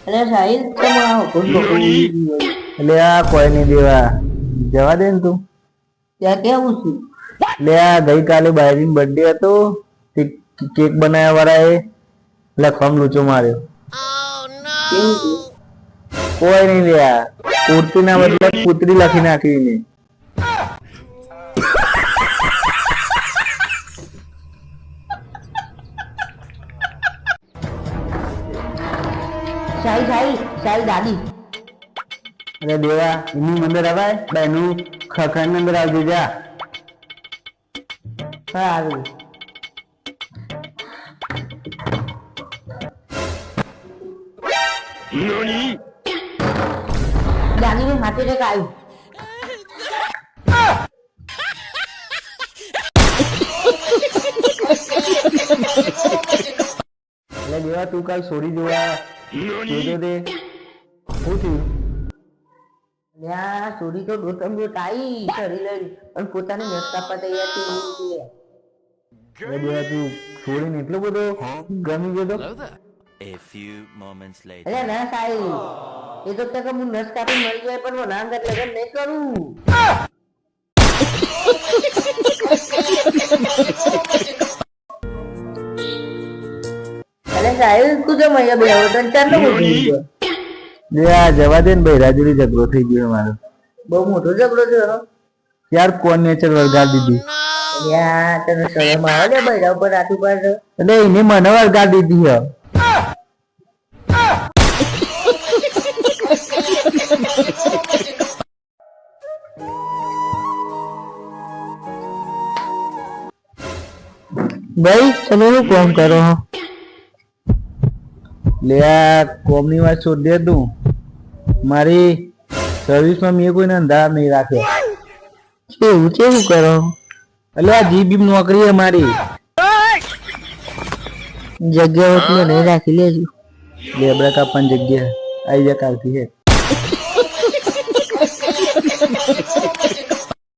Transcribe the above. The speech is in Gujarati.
અરે સાહિલ તમે આવો એટલે આ કોઈ નહીં દેવા જવા દે ને તું. ત્યાં કેવું છું એટલે આ ગઈકાલે બાયરીન બર્થડે હતો તે કેક બનાવ્યા વાળાએ લખવામાં લૂચો માર્યો. કેવું છે કોઈ નહીં લ્યા કુર્તી ના બદલે કૂતરી લખી નાખી ને. સાહિલ સાહિલ સાહિલ દાદી અરે દેવા એની અંદર આવાય બેનું ખખડાની અંદર આવજો જા. હા આવી દાદી મેં હાથે ટકા આવ્યું એટલે દેવા તું કાલ છોડી જોવા જોજો દે શું થયું. ત્યાં છોડી તો દોતમ દોત આવી શરી લઈ અને પોતાની નસ કાપવા તૈયાર થઈ એટલે દેવા તું છોડીને એટલો બધો ગમી ગયો તો. A few moments later. અરે ના સાહિલ એ તો કે હું નસ કાપી મરી જાય પણ હું નામ લગન નહીં કરું અરે સાહિલ તું જો મૈયા બે હવે તને ચાર નો મોટી ગયો લે આ જવા દે ને ભાઈ રાજુરી ઝઘડો થઈ ગયો મારો. બહુ મોટો ઝઘડો થયો યાર કોણ નેચર વળગાડી દીધી. યાર તને શરમ આવે ને બૈરા ઉપર હાથ ઉપર એટલે એને મને વળગાડી દીધી હે. ભાઈ તમે શું કોમ કરો છો? લે આ કોમની વાત છોડ દે તું. મારી સર્વિસમાં મેં કોઈને અંધાર નહીં રાખ્યો. કેવું કેવું કરો એટલે આ જીબી નોકરી હે મારી. જગ્યા હોતી નહીં રાખી લેજો લેબડા કાપવાની જગ્યા આવી જા કાલથી હે.